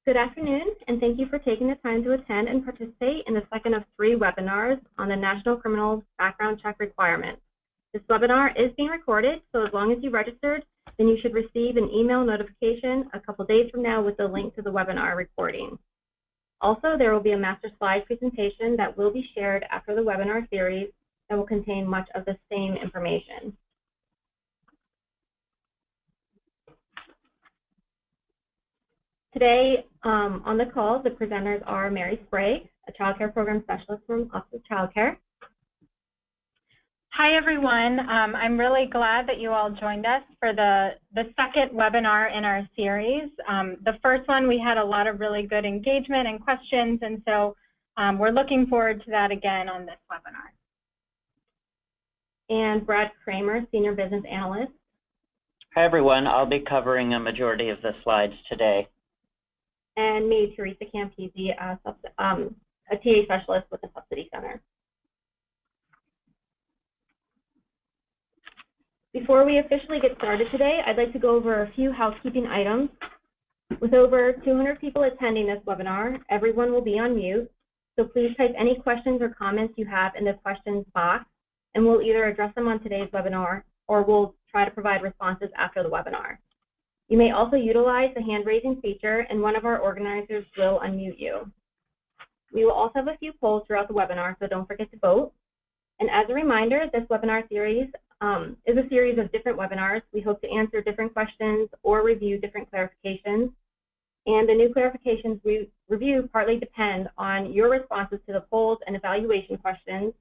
Good afternoon, and thank you for taking the time to attend and participate in the second of 3 webinars on the National Criminal Background Check requirements. This webinar is being recorded, so as long as you registered, then you should receive an email notification a couple days from now with the link to the webinar recording. Also, there will be a master slide presentation that will be shared after the webinar series that will contain much of the same information. Today on the call, the presenters are Mary Sprague, a Childcare Program Specialist from Office of Childcare. Hi everyone, I'm really glad that you all joined us for the second webinar in our series. The first one we had a lot of really good engagement and questions, and so we're looking forward to that again on this webinar. And Brad Kramer, Senior Business Analyst. Hi everyone, I'll be covering a majority of the slides today. And me, Teresa Campisi, a TA Specialist with the Subsidy Center. Before we officially get started today, I'd like to go over a few housekeeping items. With over 200 people attending this webinar, everyone will be on mute, so please type any questions or comments you have in the questions box, and we'll either address them on today's webinar or we'll try to provide responses after the webinar. You may also utilize the hand-raising feature, and one of our organizers will unmute you. We will also have a few polls throughout the webinar, so don't forget to vote. And as a reminder, this webinar series is a series of different webinars. We hope to answer different questions or review different clarifications. And the new clarifications we review partly depend on your responses to the polls and evaluation questions,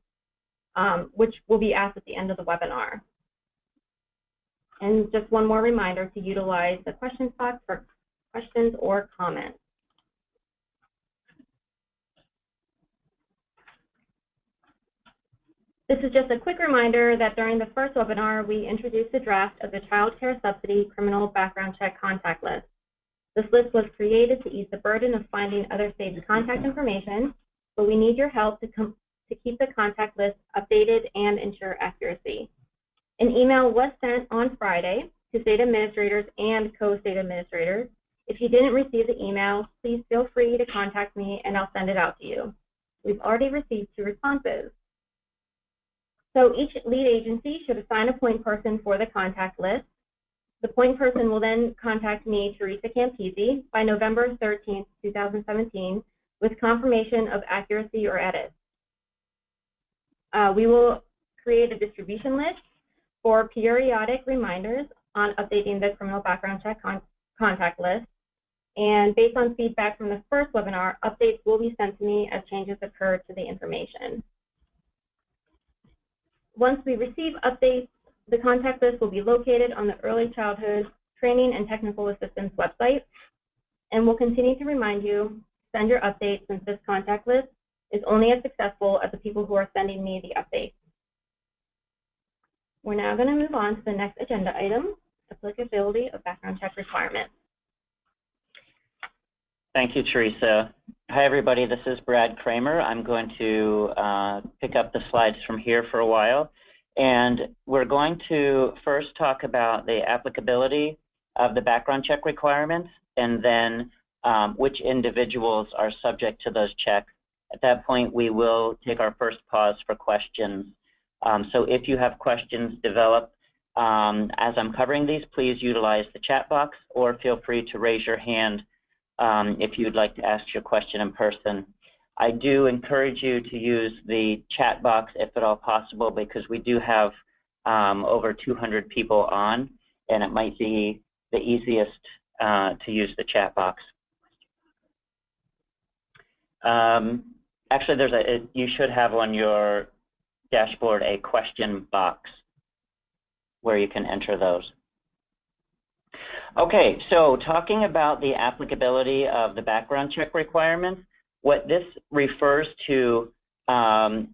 which will be asked at the end of the webinar. And just one more reminder to utilize the questions box for questions or comments. This is just a quick reminder that during the first webinar, we introduced the draft of the Childcare Subsidy Criminal Background Check contact list. This list was created to ease the burden of finding other states' contact information, but we need your help to keep the contact list updated and ensure accuracy. An email was sent on Friday to state administrators and co-state administrators. If you didn't receive the email, please feel free to contact me and I'll send it out to you. We've already received 2 responses. So each lead agency should assign a point person for the contact list. The point person will then contact me, Teresa Campisi, by November 13th, 2017, with confirmation of accuracy or edits. We will create a distribution list for periodic reminders on updating the criminal background check contact list. And based on feedback from the first webinar, updates will be sent to me as changes occur to the information. Once we receive updates, the contact list will be located on the Early Childhood Training and Technical Assistance website. And we'll continue to remind you, send your updates, since this contact list is only as successful as the people who are sending me the updates. We're now going to move on to the next agenda item, applicability of background check requirements. Thank you, Teresa. Hi, everybody. This is Brad Kramer. I'm going to pick up the slides from here for a while. And we're going to first talk about the applicability of the background check requirements, and then which individuals are subject to those checks. At that point, we will take our first pause for questions. So if you have questions develop as I'm covering these, please utilize the chat box or feel free to raise your hand if you'd like to ask your question in person. I do encourage you to use the chat box if at all possible, because we do have over 200 people on, and it might be the easiest to use the chat box. Actually, you should have on your dashboard a question box where you can enter those. Okay, so talking about the applicability of the background check requirements, what this refers to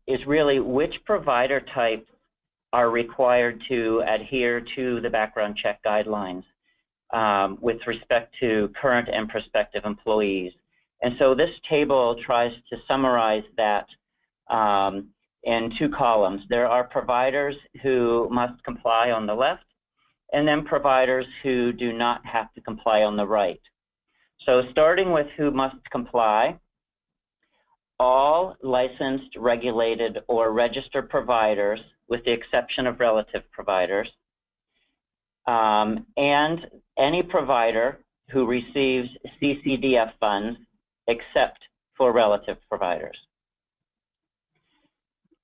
is really which provider types are required to adhere to the background check guidelines with respect to current and prospective employees. And so this table tries to summarize that in 2 columns. There are providers who must comply on the left, and then providers who do not have to comply on the right. So starting with who must comply, all licensed, regulated, or registered providers, with the exception of relative providers, and any provider who receives CCDF funds except for relative providers.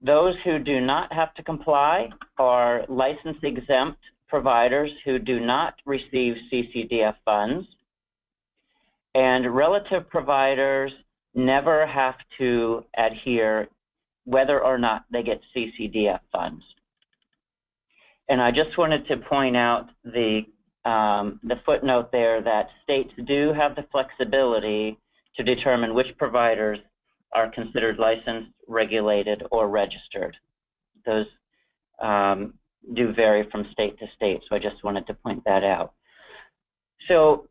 Those who do not have to comply are license exempt providers who do not receive CCDF funds, and relative providers never have to adhere whether or not they get CCDF funds. And I just wanted to point out the footnote there that states do have the flexibility to determine which providers are considered licensed, regulated, or registered. Those do vary from state to state, so I just wanted to point that out. So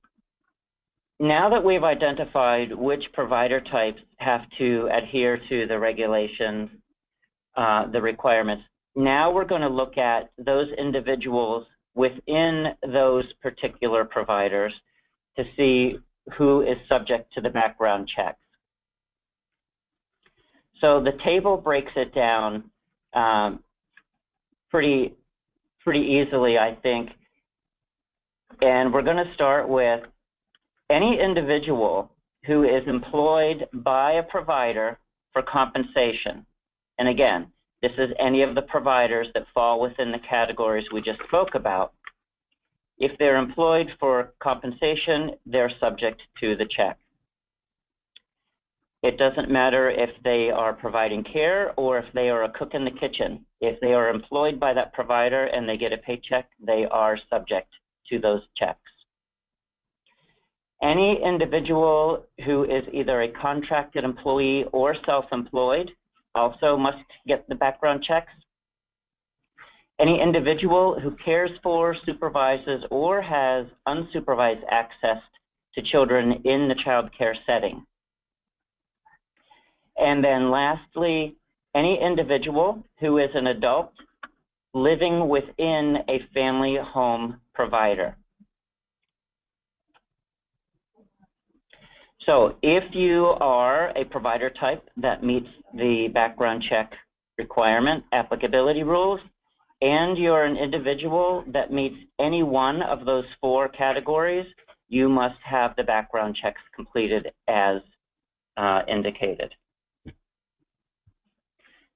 now that we've identified which provider types have to adhere to the regulations, the requirements, now we're going to look at those individuals within those particular providers to see who is subject to the background checks. So the table breaks it down pretty easily, I think. And we're going to start with any individual who is employed by a provider for compensation. And again, this is any of the providers that fall within the categories we just spoke about. If they're employed for compensation, they're subject to the check. It doesn't matter if they are providing care or if they are a cook in the kitchen. If they are employed by that provider and they get a paycheck, they are subject to those checks. Any individual who is either a contracted employee or self-employed also must get the background checks. Any individual who cares for, supervises, or has unsupervised access to children in the child care setting. And then lastly, any individual who is an adult living within a family home provider. So if you are a provider type that meets the background check requirement, applicability rules, and you're an individual that meets any one of those 4 categories, you must have the background checks completed as indicated.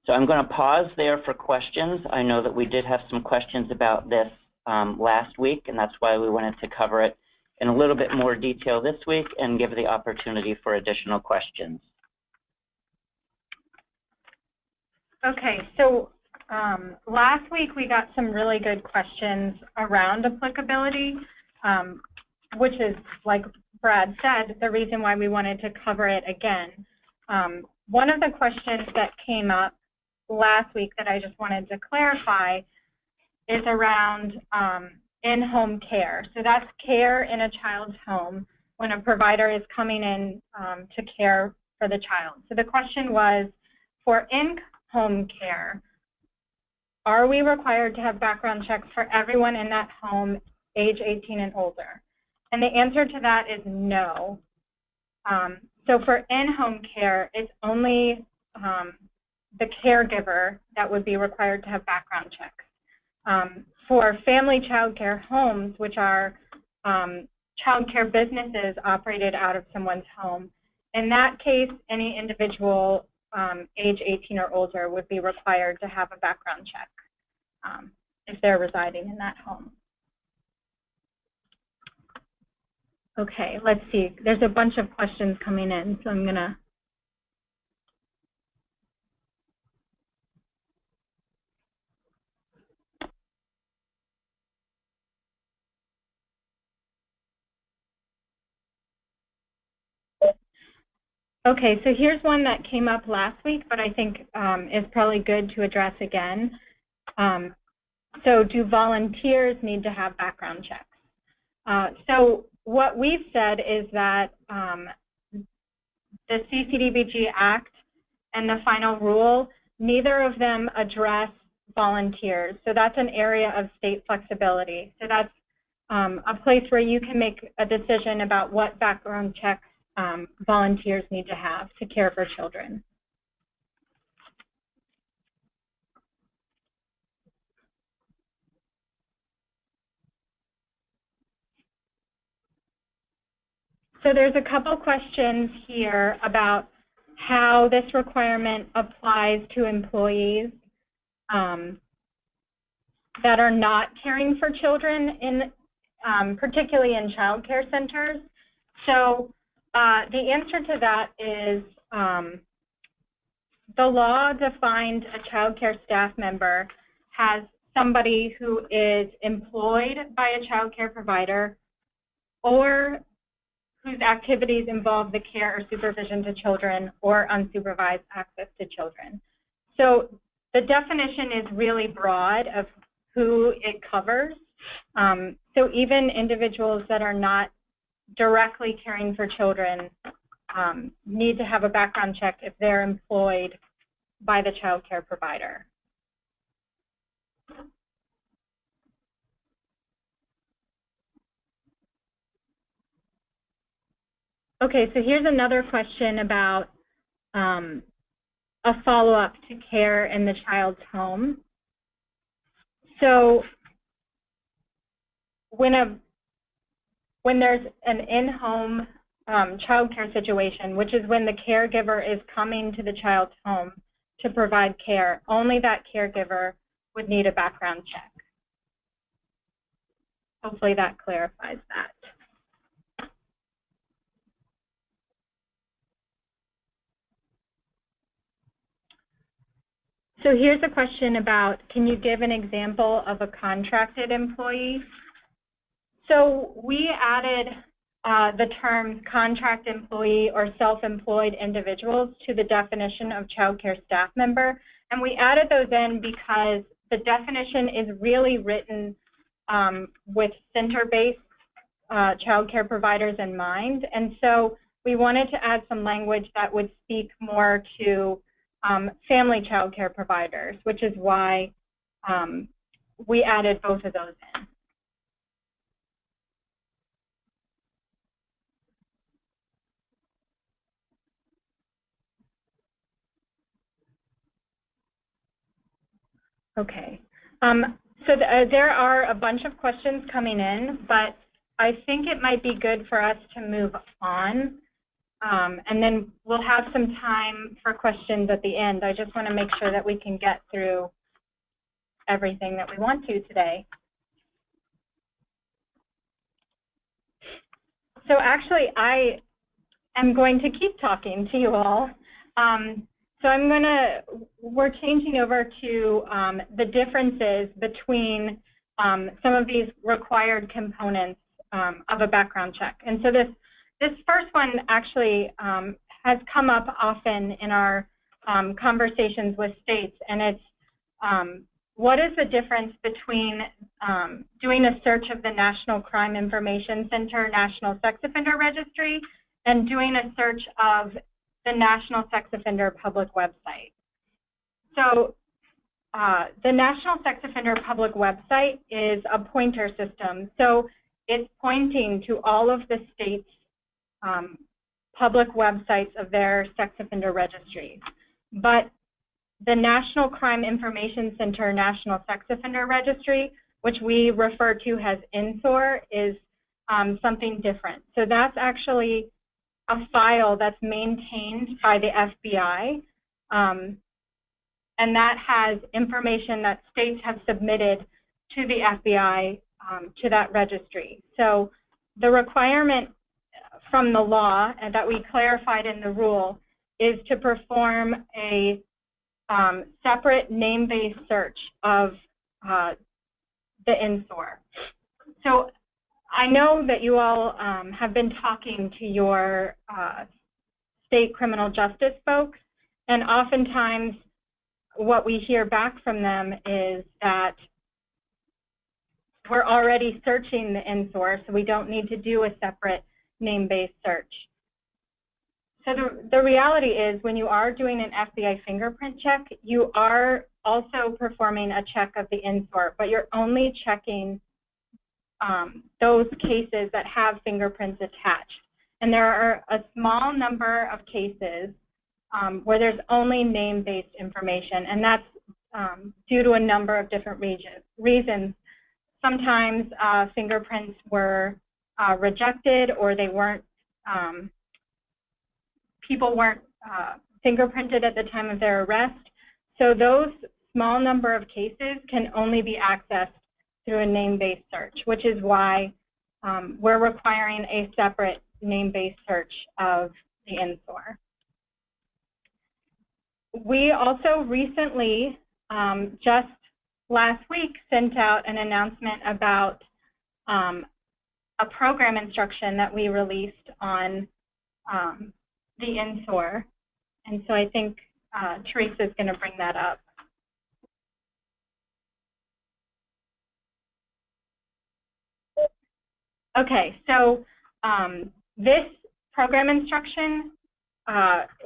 So I'm going to pause there for questions. I know that we did have some questions about this last week, and that's why we wanted to cover it in a little bit more detail this week and give the opportunity for additional questions. Okay, so last week we got some really good questions around applicability, which is, like Brad said, the reason why we wanted to cover it again. One of the questions that came up last week that I just wanted to clarify is around in-home care. So that's care in a child's home when a provider is coming in to care for the child. So the question was, for in-home care, are we required to have background checks for everyone in that home age 18 and older? And the answer to that is no. So for in-home care, it's only the caregiver that would be required to have background checks. For family child care homes, which are child care businesses operated out of someone's home, in that case, any individual age 18 or older would be required to have a background check if they're residing in that home. Okay, let's see. There's a bunch of questions coming in, so I'm going to Okay, so here's one that came up last week, but I think is probably good to address again. So do volunteers need to have background checks? So what we've said is that the CCDBG Act and the final rule, neither of them address volunteers. So that's an area of state flexibility. So that's a place where you can make a decision about what background checks volunteers need to have to care for children. So there's a couple questions here about how this requirement applies to employees that are not caring for children, particularly in child care centers. So the answer to that is the law defined a child care staff member as somebody who is employed by a child care provider or whose activities involve the care or supervision to children or unsupervised access to children. So the definition is really broad of who it covers. So even individuals that are not directly caring for children need to have a background check if they're employed by the child care provider. Okay, so here's another question about a follow-up to care in the child's home. So when there's an in-home child care situation, which is when the caregiver is coming to the child's home to provide care, only that caregiver would need a background check. Hopefully that clarifies that. So here's a question about, can you give an example of a contracted employee? So we added the terms contract employee or self-employed individuals to the definition of child care staff member. And we added those in because the definition is really written with center-based child care providers in mind. And so we wanted to add some language that would speak more to family child care providers, which is why we added both of those in. Okay, so there are a bunch of questions coming in, but I think it might be good for us to move on. And then we'll have some time for questions at the end. I just want to make sure that we can get through everything that we want to today. So actually, I am going to keep talking to you all. So we're changing over to the differences between some of these required components of a background check. And so this first one actually has come up often in our conversations with states, and it's what is the difference between doing a search of the National Crime Information Center, National Sex Offender Registry, and doing a search of the National Sex Offender Public Website. So the National Sex Offender Public Website is a pointer system. So it's pointing to all of the states' public websites of their sex offender registries. But the National Crime Information Center National Sex Offender Registry, which we refer to as NSOR, is something different. So that's actually a file that's maintained by the FBI, and that has information that states have submitted to the FBI to that registry. So the requirement from the law, and that we clarified in the rule, is to perform a separate name-based search of the NSOR. So I know that you all have been talking to your state criminal justice folks, and oftentimes what we hear back from them is that we're already searching the NSOR, so we don't need to do a separate name-based search. So the reality is, when you are doing an FBI fingerprint check, you are also performing a check of the NSOR, but you're only checking those cases that have fingerprints attached. And there are a small number of cases where there's only name-based information, and that's due to a number of different reasons. Sometimes fingerprints were rejected, or they weren't, people weren't fingerprinted at the time of their arrest. So those small number of cases can only be accessed through a name-based search, which is why we're requiring a separate name-based search of the NSOR. We also recently, just last week, sent out an announcement about a program instruction that we released on the NSOR. And so I think Teresa is going to bring that up. Okay, so this program instruction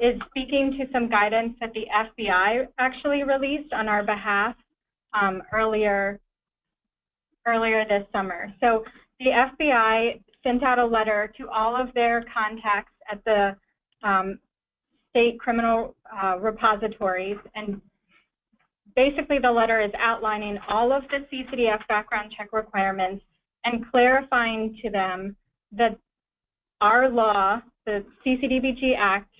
is speaking to some guidance that the FBI actually released on our behalf earlier this summer. So the FBI sent out a letter to all of their contacts at the state criminal repositories, and basically the letter is outlining all of the CCDF background check requirements and clarifying to them that our law, the CCDBG Act,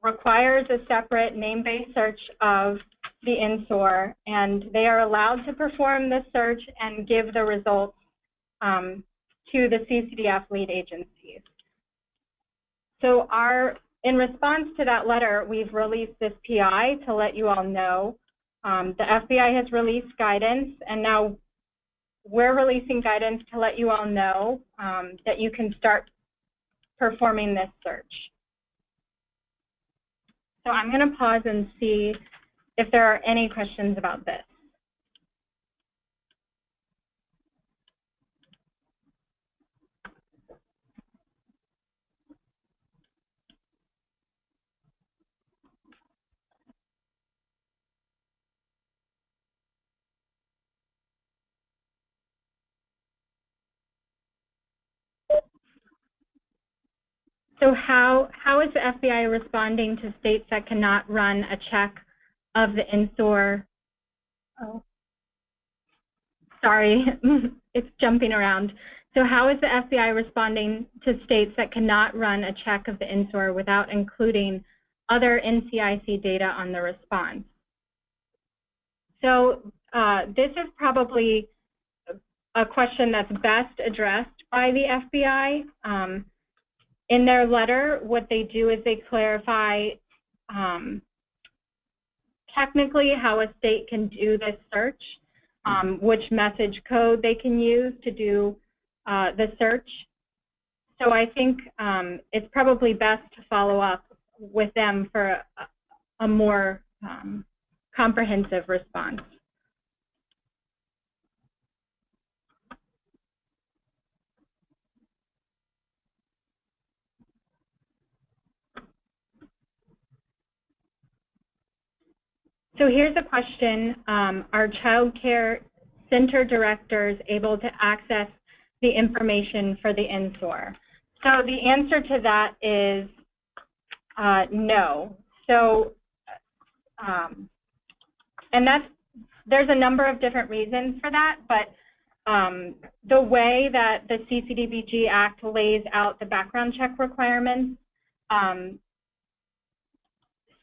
requires a separate name-based search of the NSOR, and they are allowed to perform this search and give the results to the CCDF lead agencies. So in response to that letter, we've released this PI to let you all know. The FBI has released guidance, and now we're releasing guidance to let you all know that you can start performing this search. So I'm going to pause and see if there are any questions about this. So how is the FBI responding to states that cannot run a check of the NSOR? Oh, sorry, it's jumping around. So how is the FBI responding to states that cannot run a check of the NSOR without including other NCIC data on the response? So this is probably a question that's best addressed by the FBI. In their letter, what they do is they clarify technically how a state can do this search, which message code they can use to do the search. So I think it's probably best to follow up with them for a more comprehensive response. So here's a question, are childcare center directors able to access the information for the NSOR? So the answer to that is no. So, and there's a number of different reasons for that, but the way that the CCDBG Act lays out the background check requirements,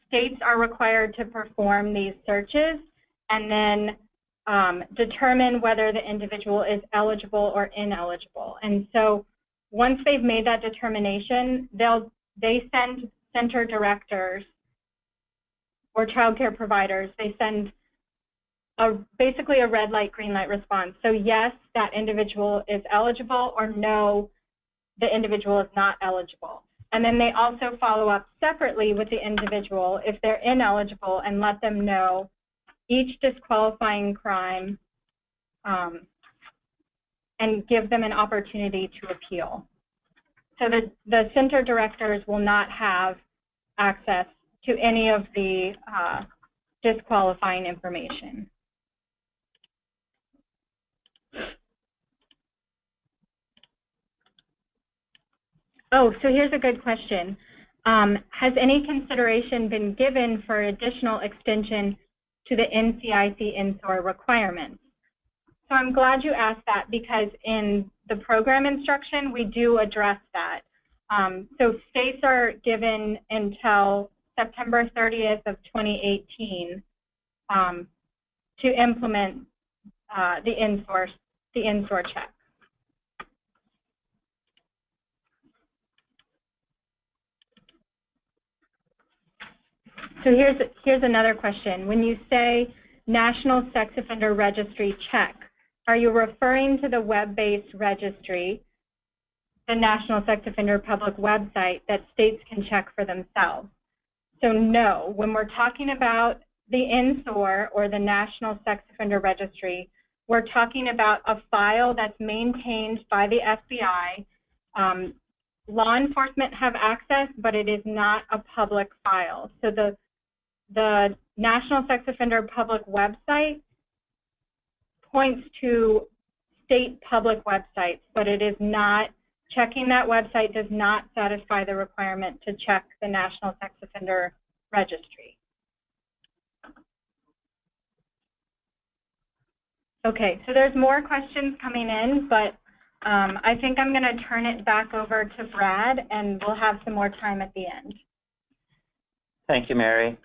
states are required to perform these searches and then determine whether the individual is eligible or ineligible. And so once they've made that determination, they send center directors or child care providers, they send basically a red light, green light response. So yes, that individual is eligible, or no, the individual is not eligible. And then they also follow up separately with the individual if they're ineligible and let them know each disqualifying crime and give them an opportunity to appeal. So the center directors will not have access to any of the disqualifying information. Oh, so here's a good question. Has any consideration been given for additional extension to the NCIC NSOR requirements? So I'm glad you asked that, because in the program instruction, we do address that. So states are given until September 30th of 2018 to implement the NSOR check. So here's another question. When you say National Sex Offender Registry check, are you referring to the web-based registry, the National Sex Offender Public website that states can check for themselves? So no, when we're talking about the NSOR or the National Sex Offender Registry, we're talking about a file that's maintained by the FBI. Law enforcement have access, but it is not a public file. So the National Sex Offender Public website points to state public websites, but it is not, checking that website does not satisfy the requirement to check the National Sex Offender Registry. Okay, so there's more questions coming in, but I think I'm going to turn it back over to Brad, and we'll have some more time at the end. Thank you, Mary.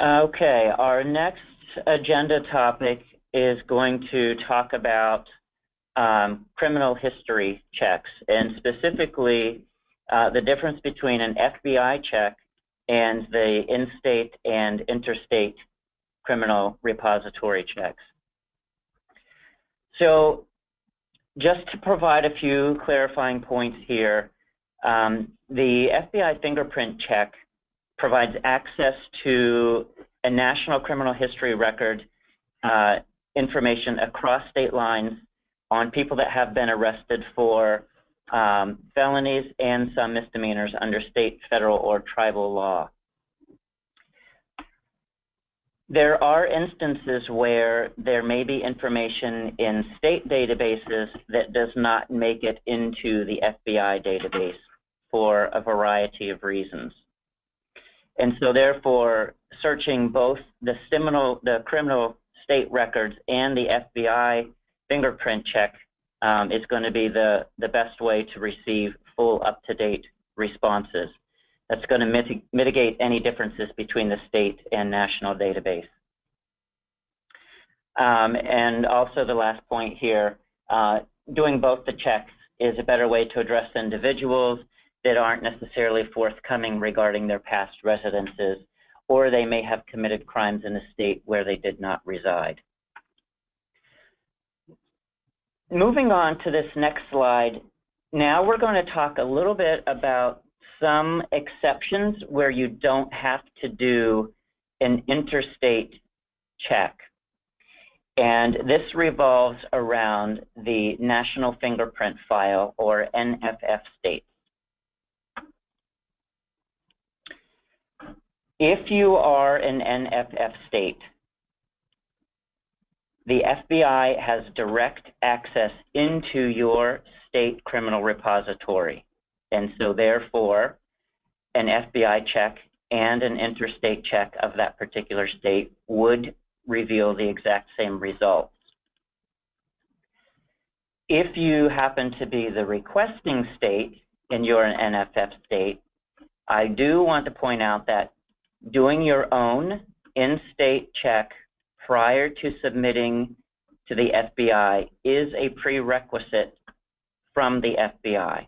Okay, our next agenda topic is going to talk about criminal history checks, and specifically the difference between an FBI check and the in-state and interstate criminal repository checks. So just to provide a few clarifying points here, the FBI fingerprint check provides access to a national criminal history record information across state lines on people that have been arrested for felonies and some misdemeanors under state, federal, or tribal law. There are instances where there may be information in state databases that does not make it into the FBI database for a variety of reasons. And so therefore, searching both the criminal state records and the FBI fingerprint check is going to be the best way to receive full up-to-date responses. That's going to mitigate any differences between the state and national database. And also the last point here, doing both the checks is a better way to address individuals that aren't necessarily forthcoming regarding their past residences, or they may have committed crimes in a state where they did not reside. Moving on to this next slide, now we're going to talk a little bit about some exceptions where you don't have to do an interstate check. And this revolves around the National Fingerprint File, or NFF states. If you are an NFF state, the FBI has direct access into your state criminal repository. And so therefore, an FBI check and an interstate check of that particular state would reveal the exact same results. If you happen to be the requesting state and you're an NFF state, I do want to point out that doing your own in-state check prior to submitting to the FBI is a prerequisite from the FBI.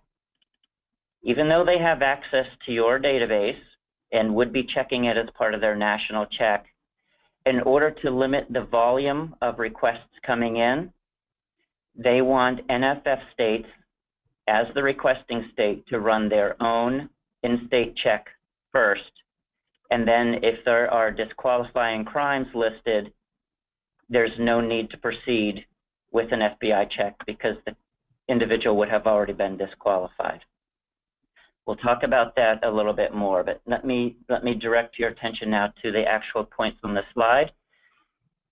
Even though they have access to your database and would be checking it as part of their national check, in order to limit the volume of requests coming in, they want NFF states, as the requesting state, to run their own in-state check first. And then if there are disqualifying crimes listed, there's no need to proceed with an FBI check because the individual would have already been disqualified. We'll talk about that a little bit more, but let me direct your attention now to the actual points on the slide,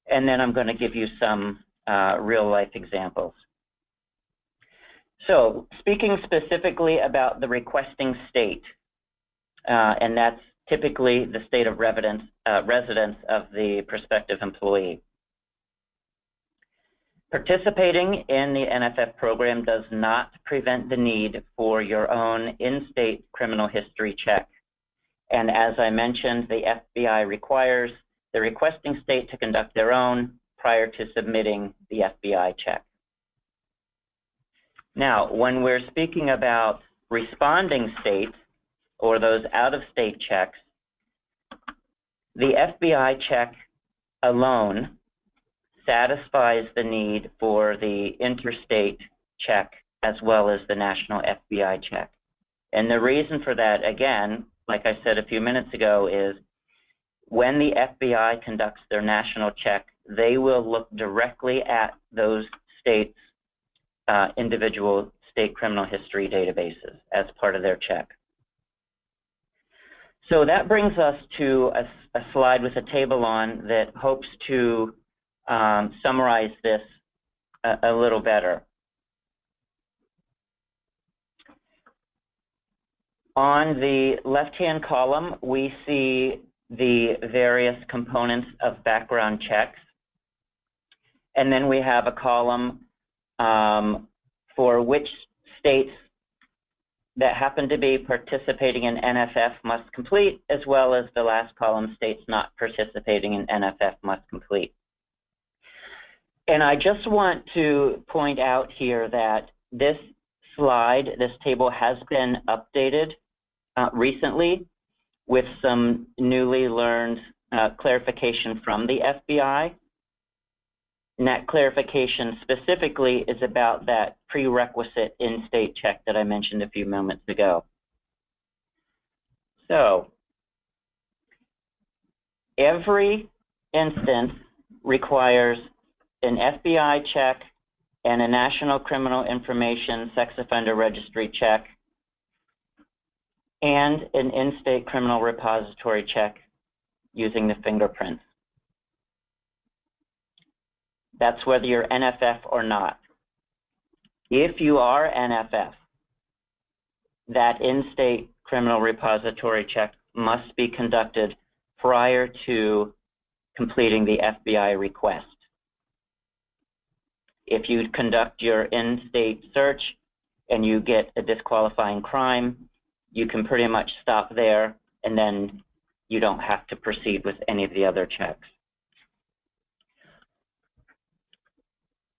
and then I'm going to give you some real-life examples. So speaking specifically about the requesting state, and that's typically the state of residence of the prospective employee. Participating in the NFF program does not prevent the need for your own in-state criminal history check. And as I mentioned, the FBI requires the requesting state to conduct their own prior to submitting the FBI check. Now, when we're speaking about responding states or those out-of-state checks, the FBI check alone satisfies the need for the interstate check as well as the national FBI check. And the reason for that, again, like I said a few minutes ago, is when the FBI conducts their national check, they will look directly at those states' individual state criminal history databases as part of their check. So that brings us to a slide with a table on that hopes to summarize this a little better. On the left-hand column, we see the various components of background checks. And then we have a column for which states that happen to be participating in NFF must complete, as well as the last column, states not participating in NFF must complete. And I just want to point out here that this slide, this table has been updated recently with some newly learned clarification from the FBI. And that clarification specifically is about that prerequisite in-state check that I mentioned a few moments ago. So, every instance requires an FBI check and a National Criminal Information Sex Offender Registry check and an in-state criminal repository check using the fingerprints. That's whether you're NFF or not. If you are NFF, that in-state criminal repository check must be conducted prior to completing the FBI request. If you conduct your in-state search and you get a disqualifying crime, you can pretty much stop there, and then you don't have to proceed with any of the other checks.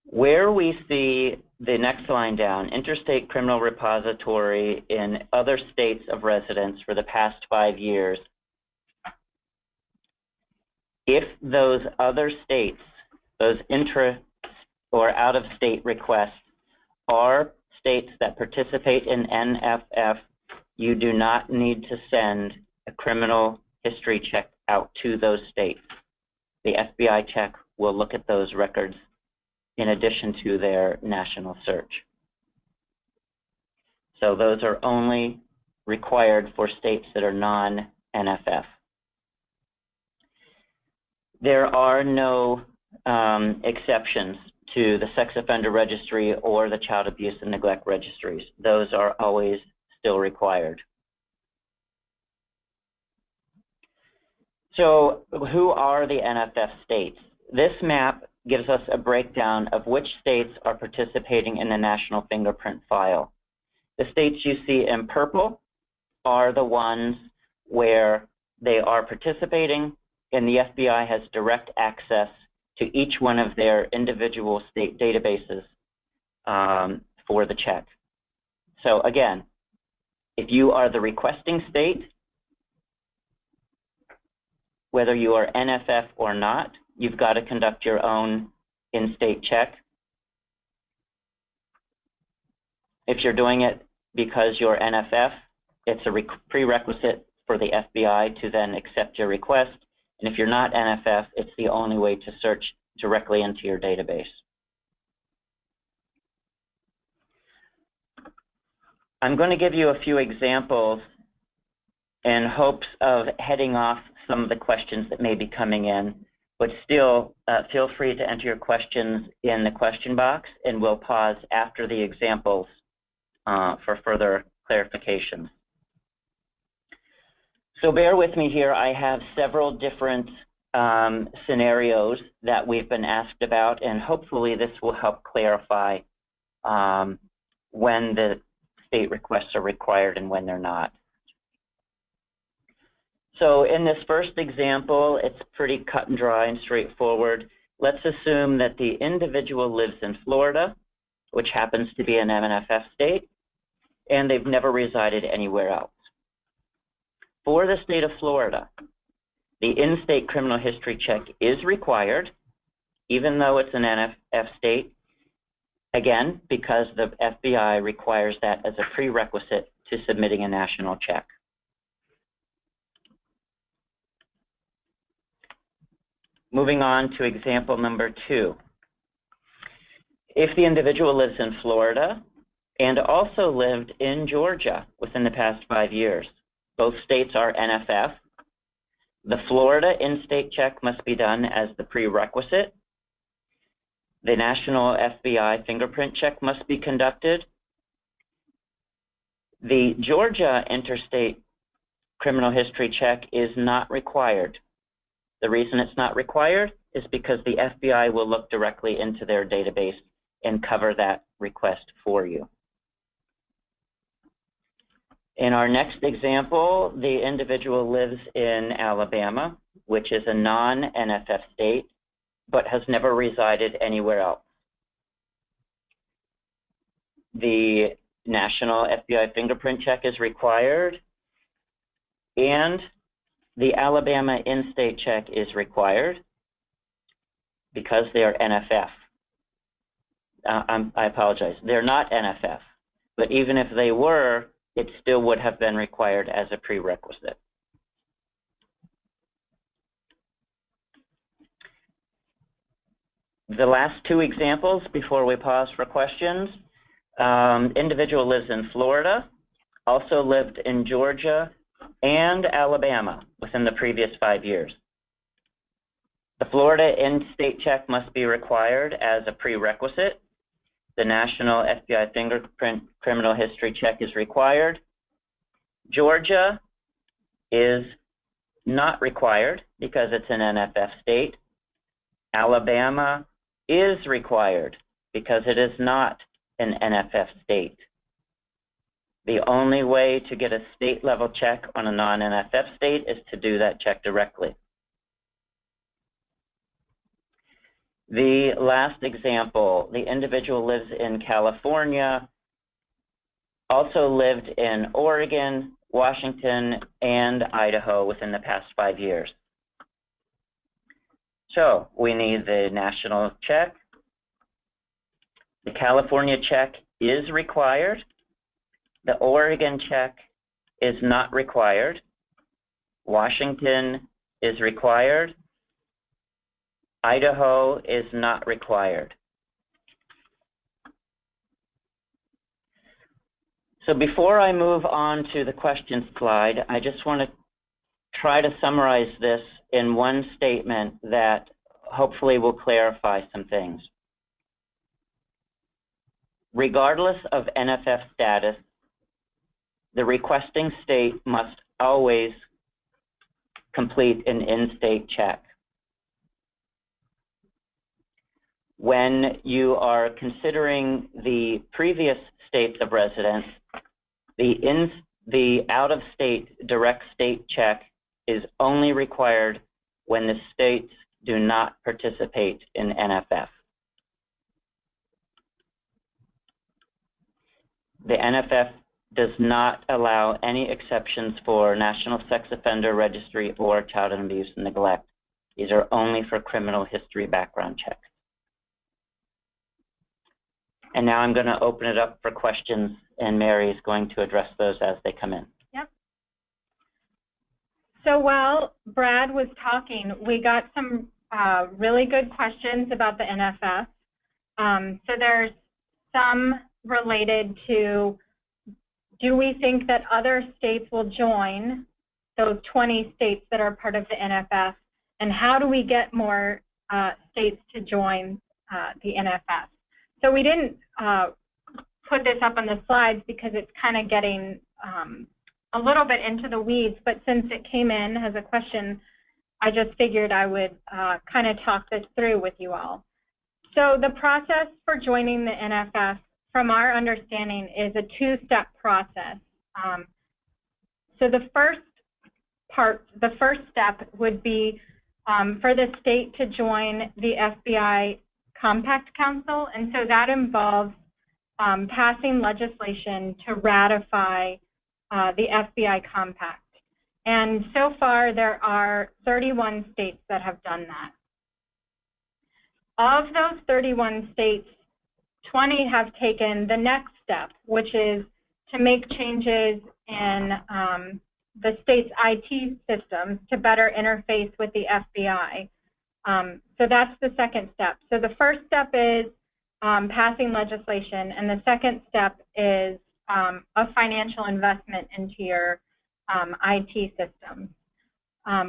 Where we see the next line down, interstate criminal repository in other states of residence for the past 5 years, if those other states, those intra or out-of-state requests are states that participate in NFF, you do not need to send a criminal history check out to those states. The FBI check will look at those records in addition to their national search. So those are only required for states that are non-NFF. There are no exceptions to the sex offender registry or the child abuse and neglect registries. Those are always still required. So who are the NFF states? This map gives us a breakdown of which states are participating in the National Fingerprint File. The states you see in purple are the ones where they are participating, and the FBI has direct access to each one of their individual state databases for the check. So again, if you are the requesting state, whether you are NFF or not, you've got to conduct your own in-state check. If you're doing it because you're NFF, it's a prerequisite for the FBI to then accept your request. And if you're not NFF, it's the only way to search directly into your database. I'm going to give you a few examples in hopes of heading off some of the questions that may be coming in, but still feel free to enter your questions in the question box, and we'll pause after the examples for further clarifications. So bear with me here. I have several different scenarios that we've been asked about, and hopefully this will help clarify when the state requests are required and when they're not. So in this first example, it's pretty cut and dry and straightforward. Let's assume that the individual lives in Florida, which happens to be an NFF state, and they've never resided anywhere else. For the state of Florida, the in-state criminal history check is required, even though it's an NFF state, again, because the FBI requires that as a prerequisite to submitting a national check. Moving on to example number 2. If the individual lives in Florida and also lived in Georgia within the past 5 years, both states are NFF, the Florida in-state check must be done as the prerequisite. The national FBI fingerprint check must be conducted. The Georgia interstate criminal history check is not required. The reason it's not required is because the FBI will look directly into their database and cover that request for you. In our next example, the individual lives in Alabama, which is a non-NFF state, but has never resided anywhere else. The national FBI fingerprint check is required, and the Alabama in-state check is required because they are NFF. I apologize, they're not NFF, but even if they were, it still would have been required as a prerequisite. The last 2 examples before we pause for questions. Individual lives in Florida, also lived in Georgia and Alabama within the previous 5 years. The Florida in-state check must be required as a prerequisite. The national FBI fingerprint criminal history check is required. Georgia is not required because it's an NFF state. Alabama is required because it is not an NFF state. The only way to get a state-level check on a non-NFF state is to do that check directly. The last example, the individual lives in California, also lived in Oregon, Washington, and Idaho within the past 5 years. So we need the national check. The California check is required. The Oregon check is not required. Washington is required. Idaho is not required. So before I move on to the question slide, I just want to try to summarize this in one statement that hopefully will clarify some things. Regardless of NFF status, the requesting state must always complete an in-state check. When you are considering the previous states of residence, the out-of-state direct state check is only required when the states do not participate in NFF. The NFF does not allow any exceptions for National Sex Offender Registry or child abuse and neglect. These are only for criminal history background checks. And now I'm going to open it up for questions, and Mary is going to address those as they come in. Yep. So while Brad was talking, we got some really good questions about the NFF. So there's some related to, do we think that other states will join those 20 states that are part of the NFF, and how do we get more states to join the NFF? So we didn't put this up on the slides because it's kind of getting a little bit into the weeds, but since it came in as a question, I just figured I would kind of talk this through with you all. So the process for joining the NFS, from our understanding, is a two-step process. So the first step would be for the state to join the FBI Compact Council, and so that involves passing legislation to ratify the FBI Compact. And so far, there are 31 states that have done that. Of those 31 states, 20 have taken the next step, which is to make changes in the state's IT systems to better interface with the FBI. So that's the second step. So the first step is passing legislation, and the second step is a financial investment into your IT systems.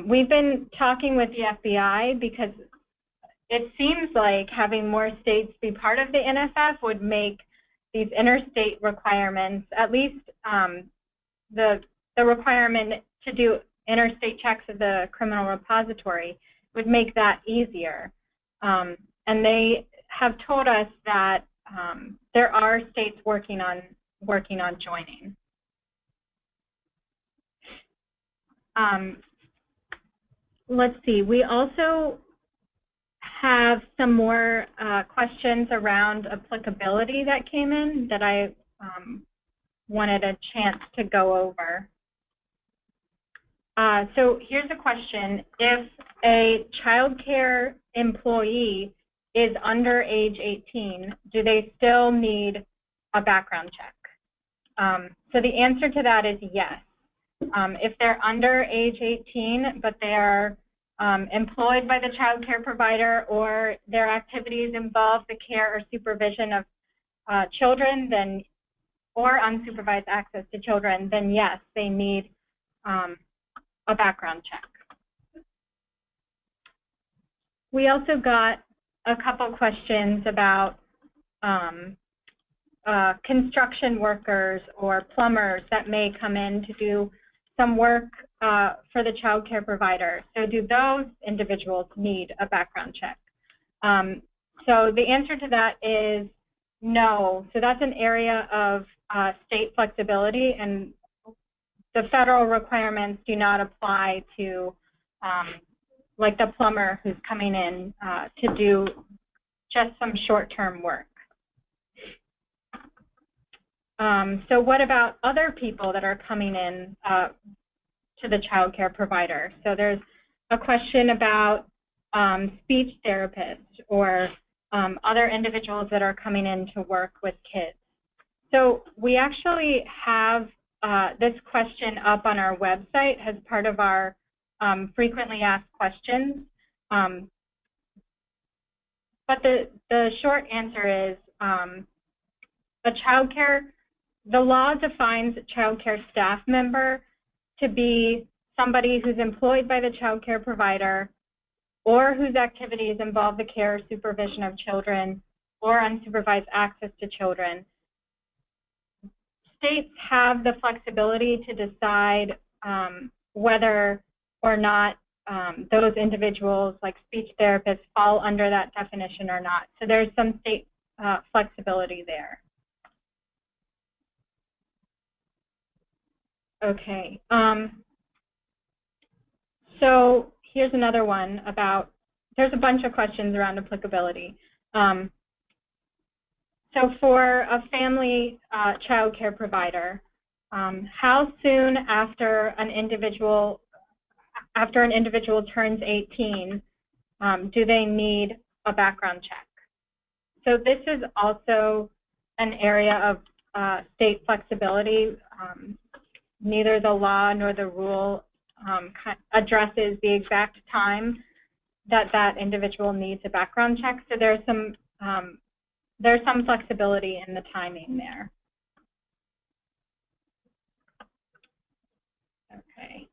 We've been talking with the FBI because it seems like having more states be part of the NFF would make these interstate requirements, at least the requirement to do interstate checks of the criminal repository, would make that easier. And they have told us that there are states working on joining. Let's see, we also have some more questions around applicability that came in that I wanted a chance to go over. So here's a question. If a child care employee is under age 18, do they still need a background check? So the answer to that is yes. If they're under age 18, but they are employed by the child care provider, or their activities involve the care or supervision of children, then, or unsupervised access to children, then yes, they need a background check. We also got a couple questions about construction workers or plumbers that may come in to do some work for the child care provider. So do those individuals need a background check? So the answer to that is no. So that's an area of state flexibility, and the federal requirements do not apply to like the plumber who's coming in to do just some short-term work. So what about other people that are coming in to the child care provider? So there's a question about speech therapists or other individuals that are coming in to work with kids. So we actually have this question up on our website as part of our frequently asked questions. But the short answer is the law defines a child care staff member to be somebody who's employed by the child care provider or whose activities involve the care or supervision of children or unsupervised access to children. States have the flexibility to decide whether or not those individuals, like speech therapists, fall under that definition or not. So there's some state flexibility there. Okay. So here's another one about, there's a bunch of questions around applicability. So for a family child care provider, how soon after an individual turns 18 do they need a background check? So this is also an area of state flexibility. Neither the law nor the rule addresses the exact time that that individual needs a background check. So there's some flexibility in the timing there. Okay.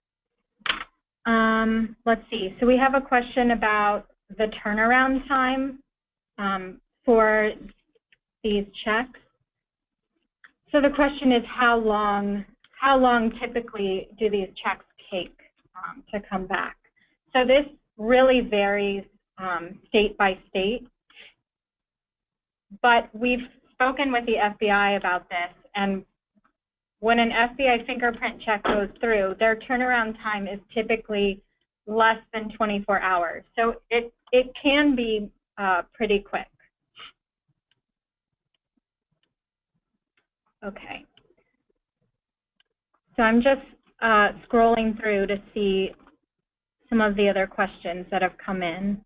Let's see. So we have a question about the turnaround time for these checks. So the question is, how long typically do these checks take to come back? So this really varies state by state, but we've spoken with the FBI about this, and when an FBI fingerprint check goes through, their turnaround time is typically less than 24 hours. So it can be pretty quick. Okay. So I'm just scrolling through to see some of the other questions that have come in.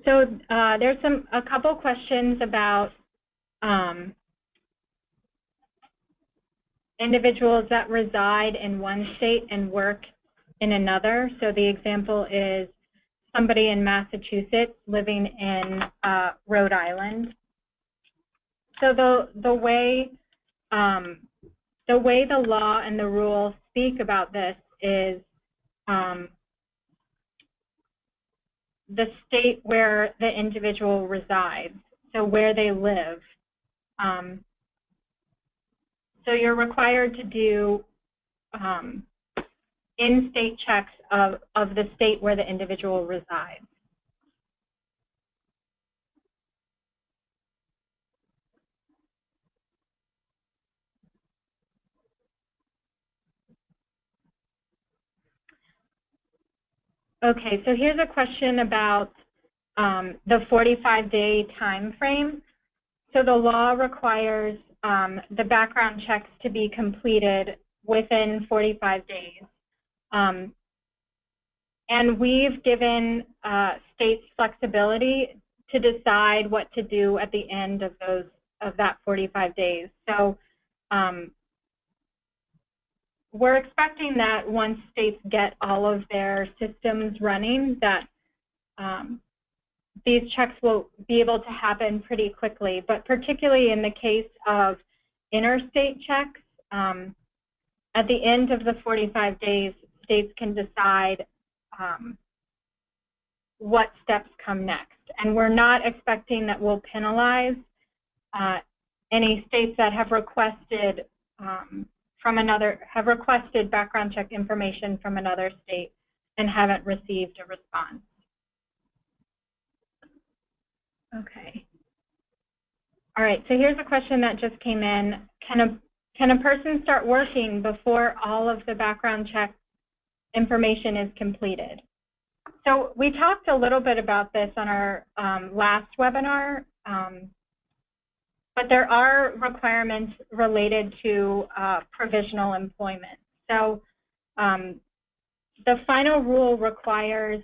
So there's a couple questions about individuals that reside in one state and work in another. So the example is somebody in Massachusetts living in Rhode Island. So the way the law and the rules speak about this is the state where the individual resides, so where they live. So you're required to do in-state checks of the state where the individual resides. Okay, so here's a question about the 45-day time frame. So the law requires the background checks to be completed within 45 days. And we've given states flexibility to decide what to do at the end of that 45 days. So we're expecting that once states get all of their systems running, that these checks will be able to happen pretty quickly. But particularly in the case of interstate checks, at the end of the 45 days, states can decide what steps come next. And we're not expecting that we'll penalize any states that have requested background check information from another state and haven't received a response. Okay. All right, so here's a question that just came in. Can a person start working before all of the background check information is completed? So we talked a little bit about this on our last webinar, but there are requirements related to provisional employment. So the final rule requires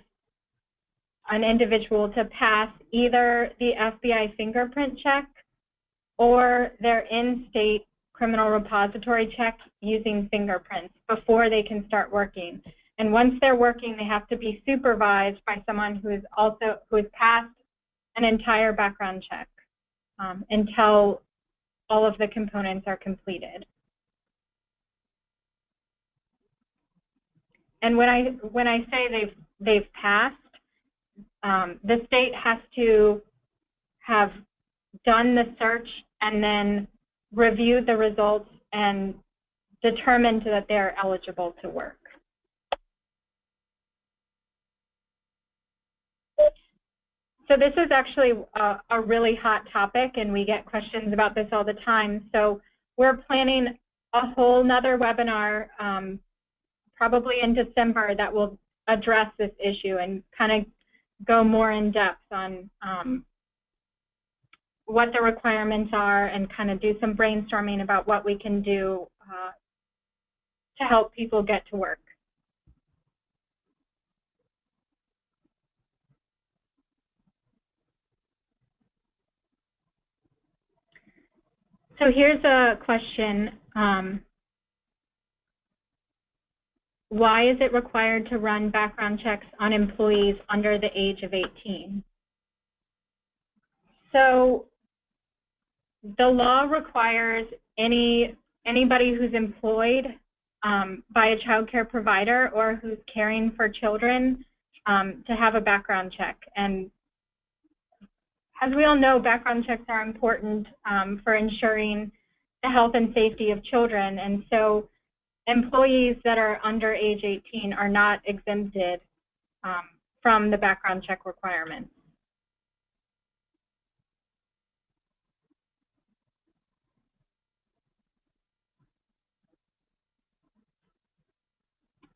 an individual to pass either the FBI fingerprint check or their in-state criminal repository check using fingerprints before they can start working. And once they're working, they have to be supervised by someone who has passed an entire background check until all of the components are completed. And when I say they've passed, the state has to have done the search and then reviewed the results and determined that they're eligible to work. So this is actually a really hot topic, and we get questions about this all the time. So we're planning a whole nother webinar probably in December that will address this issue and kind of go more in depth on what the requirements are and kind of do some brainstorming about what we can do to help people get to work. So here's a question. Why is it required to run background checks on employees under the age of 18? So the law requires anybody who's employed by a child care provider or who's caring for children to have a background check. And as we all know, background checks are important for ensuring the health and safety of children. And so employees that are under age 18 are not exempted from the background check requirements.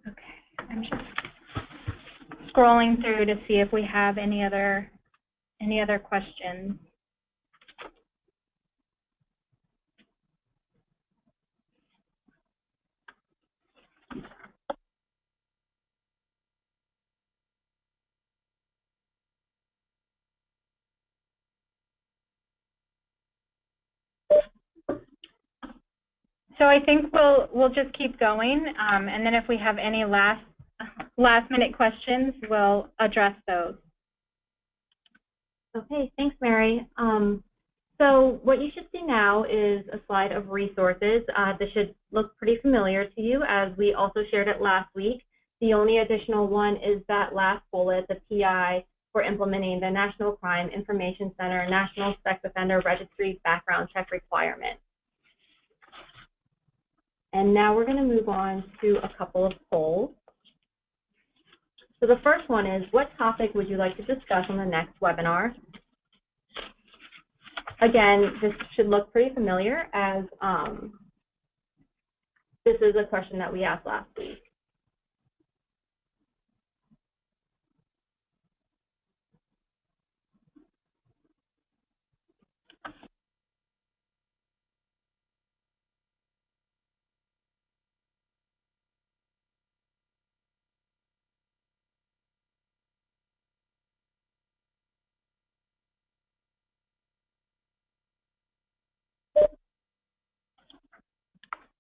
Okay, I'm just scrolling through to see if we have any other questions. So I think we'll just keep going, and then if we have any last minute questions, we'll address those. Okay, thanks, Mary. So what you should see now is a slide of resources. This should look pretty familiar to you, as we also shared it last week. The only additional one is that last bullet, the PI for implementing the National Crime Information Center National Sex Offender Registry background check requirement. And now we're going to move on to a couple of polls. So the first one is, what topic would you like to discuss on the next webinar? Again, this should look pretty familiar, as this is a question that we asked last week.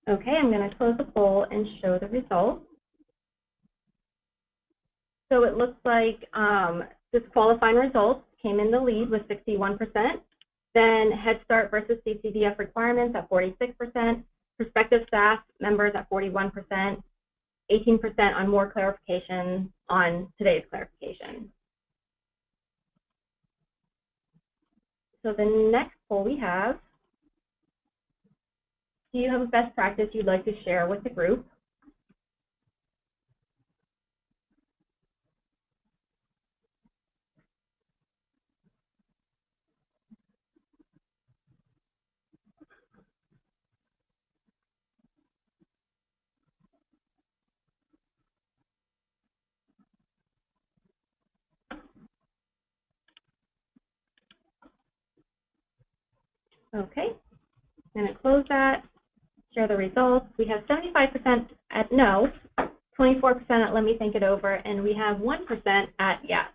Okay, I'm going to close the poll and show the results. So it looks like disqualifying results came in the lead with 61%, then Head Start versus CCDF requirements at 46%, prospective staff members at 41%, 18% on more clarification on today's clarification. So the next poll we have, do you have a best practice you'd like to share with the group? Okay, I'm going to close that, share the results. We have 75% at no, 24% at let me think it over, and we have 1% at yes.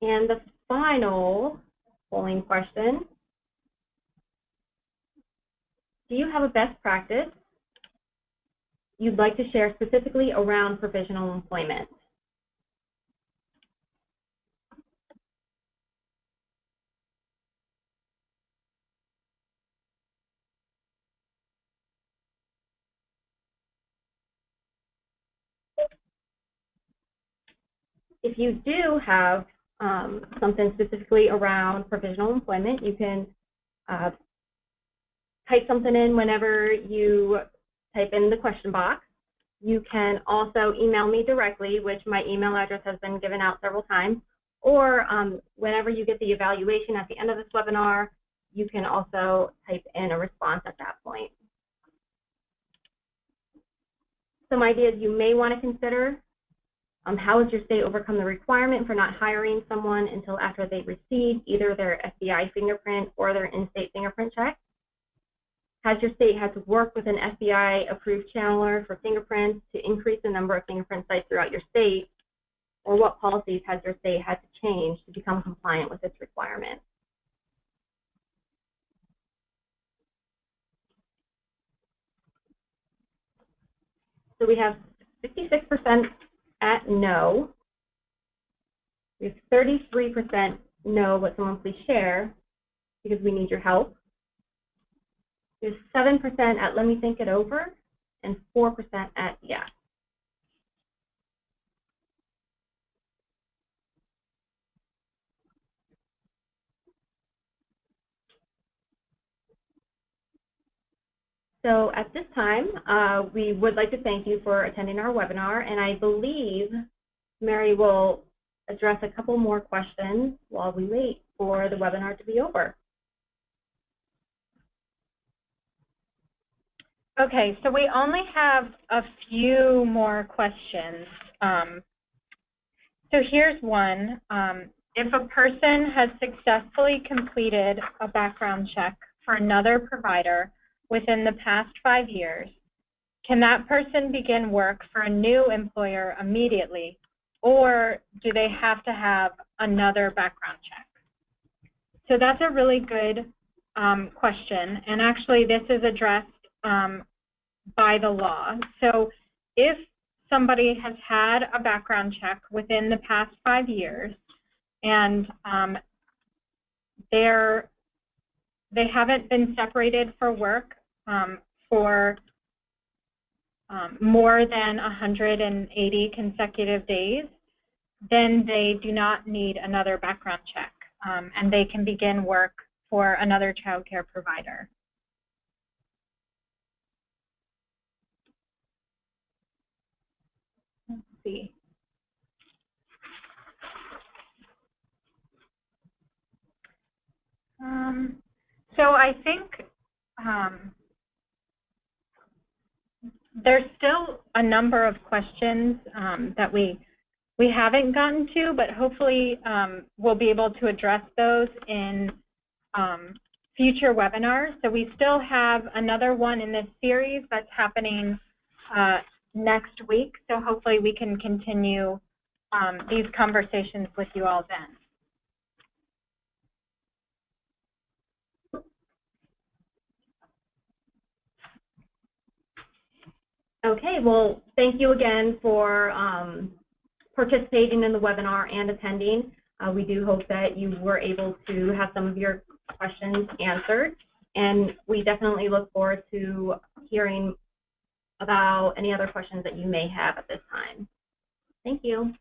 And the final polling question, do you have a best practice you'd like to share specifically around provisional employment? If you do have something specifically around provisional employment, you can type something in whenever you type in the question box. You can also email me directly, which my email address has been given out several times, or whenever you get the evaluation at the end of this webinar, you can also type in a response at that point. Some ideas you may want to consider. How has your state overcome the requirement for not hiring someone until after they receive either their FBI fingerprint or their in-state fingerprint check? Has your state had to work with an FBI-approved channeler for fingerprints to increase the number of fingerprint sites throughout your state? Or what policies has your state had to change to become compliant with this requirement? So we have 56% at no. We have 33% no, but someone please share because we need your help. There's 7% at let me think it over, and 4% at yes. So at this time, we would like to thank you for attending our webinar, and I believe Mary will address a couple more questions while we wait for the webinar to be over. Okay, so we only have a few more questions. So here's one. If a person has successfully completed a background check for another provider within the past 5 years, can that person begin work for a new employer immediately, or do they have to have another background check? So that's a really good question, and actually this is addressed by the law. So if somebody has had a background check within the past 5 years and they haven't been separated for work for more than 180 consecutive days, then they do not need another background check, and they can begin work for another child care provider. Let's see. So I think there's still a number of questions that we haven't gotten to, but hopefully we'll be able to address those in future webinars. So we still have another one in this series that's happening next week. So hopefully we can continue these conversations with you all then. Okay, well, thank you again for participating in the webinar and attending. We do hope that you were able to have some of your questions answered, and we definitely look forward to hearing about any other questions that you may have at this time. Thank you.